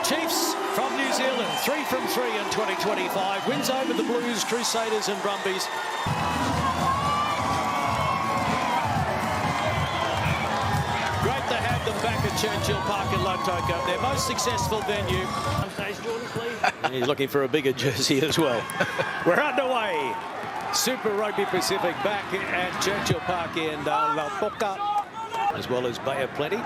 Chiefs from New Zealand, 3 from 3 in 2025. Wins over the Blues, Crusaders and Brumbies. Great to have them back at Churchill Park in Lautoka, their most successful venue. He's looking for a bigger jersey as well. We're underway. Super Rugby Pacific back at Churchill Park in Lautoka, as well as Bay of Plenty.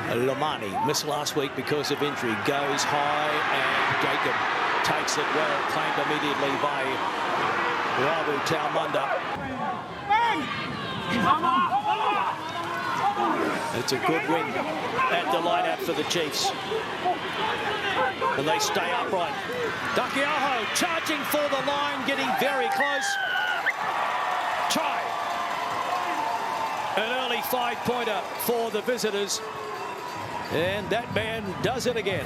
Lamani missed last week because of injury, goes high, and Jacob takes it well, claimed immediately by Ravu Taumunda. It's a good win at the line-out for the Chiefs. And they stay upright. Takiaho charging for the line, getting very close. Try. An early 5-pointer for the visitors. And that man does it again.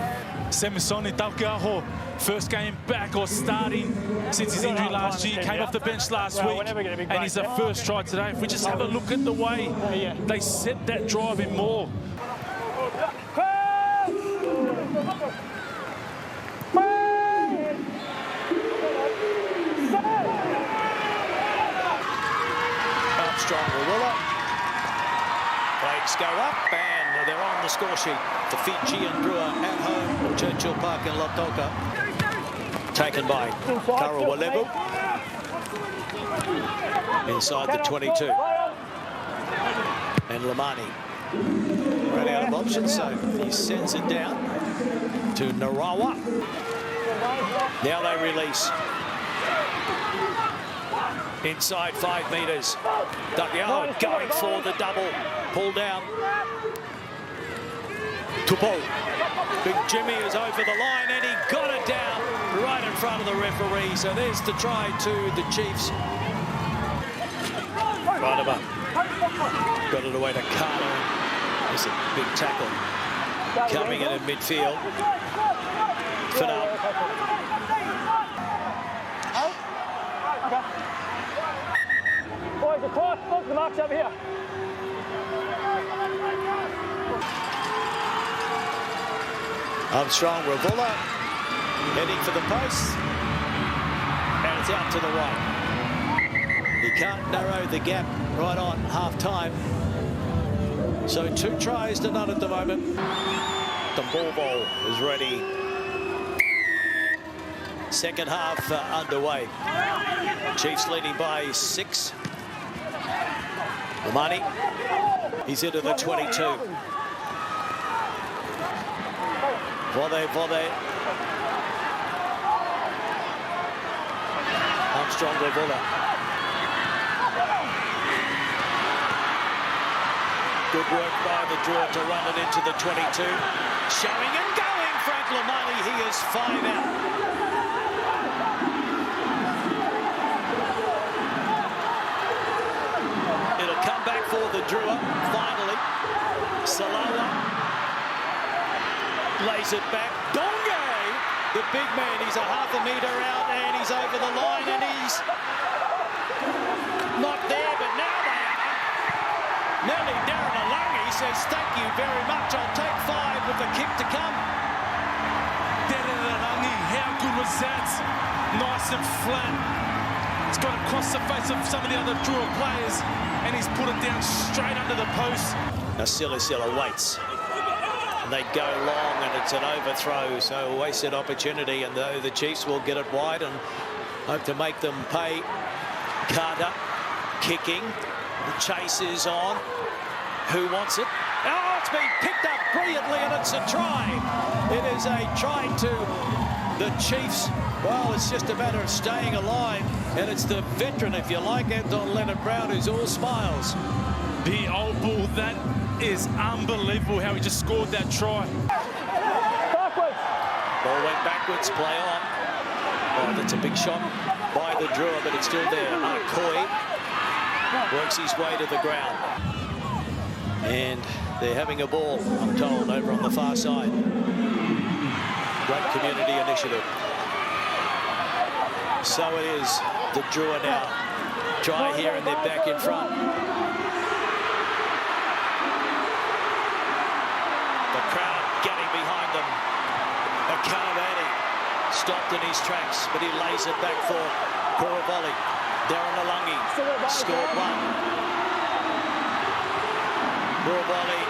Semisoni Takiaho, first game back or starting since his injury last year. Came off the bench last week, and he's a first try today. If we just have a look at the way they set that drive in more. Armstrong Rewilla. Flags go up, and they're on the score sheet. The Fiji and Drua at home at Churchill Park in Lautoka. Taken by Karawalevu. Inside the 22. And Lamani ran out of options, so he sends it down to Narawa. Now they release. Inside 5 metres. Takiaho going for the double. Pull down. Tupo. Big Jimmy is over the line, and he got it down right in front of the referee. So there's the try to the Chiefs. Right about. Got it away to Carter. There's a big tackle coming in at midfield. Finale. Boys, across, look, the mark's over here. Armstrong Revula heading for the post, and it's out to the right. He can't narrow the gap right on half-time. So 2 tries to none at the moment. The ball is ready. Second half underway. Chiefs leading by 6. Lamani, he's into the 22. Vode. Armstrong Revula. Good work by the Drua to run it into the 22. Showing and going, Frank Lamani. He is 5 out. It'll come back for the Drua, finally. Salawa lays it back. Donge, the big man, he's a half a metre out, and he's over the line, and he's not there, but now they are. Nelly Darren Alangi says, thank you very much, I'll take 5 with the kick to come. Darren Alangi, how good was that? Nice and flat. It's gone across the face of some of the other Drua players, and he's put it down straight under the post. Now Silasila waits. And they go long, and it's an overthrow, so a wasted opportunity, and though the Chiefs will get it wide and hope to make them pay. Carter kicking. The chase is on. Who wants it? Oh, it's been picked up brilliantly, and it's a try. It is a try to the Chiefs. Well, it's just a matter of staying alive, and it's the veteran, if you like, Anton Leonard-Brown, who's all smiles. The old bull, that is unbelievable how he just scored that try. Backwards. Ball went backwards, play on. Oh, that's a big shot by the Drua, but it's still there. Koi works his way to the ground. And they're having a ball, I'm told, over on the far side. Great community initiative. So it is the Drua now. Try here, and they're back in front. The crowd getting behind them. stopped in his tracks, but he lays it back for Kuravoli. Darren Alungi scored one. Kuravoli,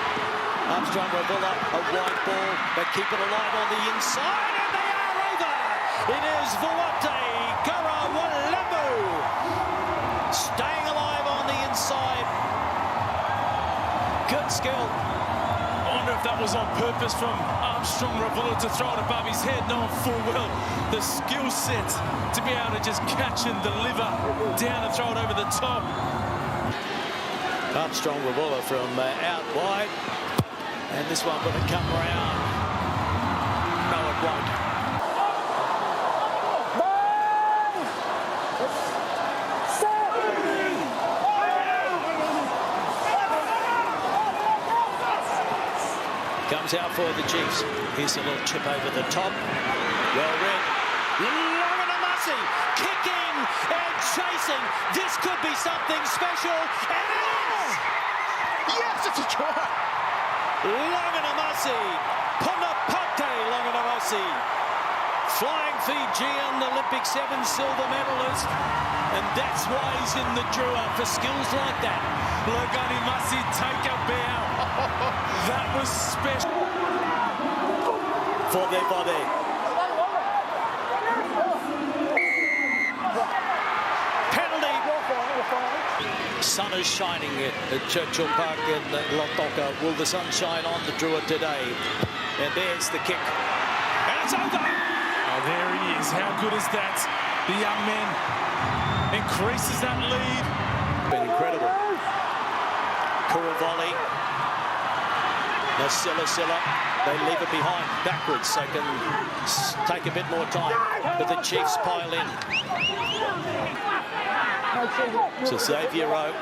Armstrong Ravilla, a wide ball. They keep it alive on the inside, and they are over. It is Vuate Karawalembu staying alive on the inside. Good skill. I wonder if that was on purpose from Armstrong Ravilla to throw it above his head, knowing full well the skill set to be able to just catch and deliver down and throw it over the top. Armstrong Ravilla from out wide, and this one going to come around. No, it won't. Comes out for the Chiefs. Here's a little chip over the top. Well read. Lautoka kicking and chasing. This could be something special. And it is! Yes, it's a try! Lautoka, Punapate Lautoka. Flying Fijian Olympic 7 silver medalist. And that's why he's in the Drua, for skills like that. Logani Masi take a bow. That was special. For their body. Penalty. Sun is shining at Churchill Park in Lautoka. Will the sun shine on the Drua today? And there's the kick. And it's over. Oh, there he is. How good is that? The young man increases that lead. Been incredible. Kuravoli. Silla. They leave it behind backwards so can take a bit more time. But the Chiefs pile in. So Xavier Rowe.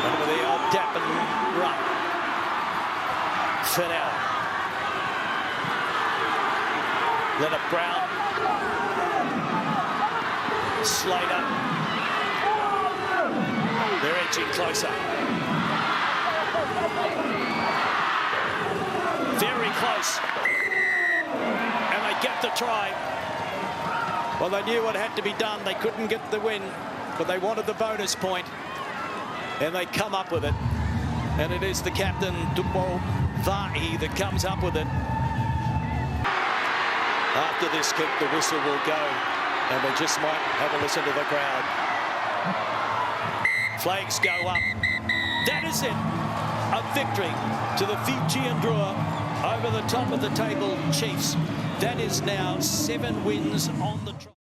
Under the old dap and run. Fit out. Leonard Brown. Slater. They're edging closer. Very close. And they get the try. Well, they knew what had to be done. They couldn't get the win, but they wanted the bonus point. And they come up with it. And it is the captain, Tupo Va'i, that comes up with it. After this kick, the whistle will go. And we just might have a listen to the crowd. Flags go up. That is it. A victory to the Fijian Drua over the top of the table Chiefs. That is now 7 wins on the trot.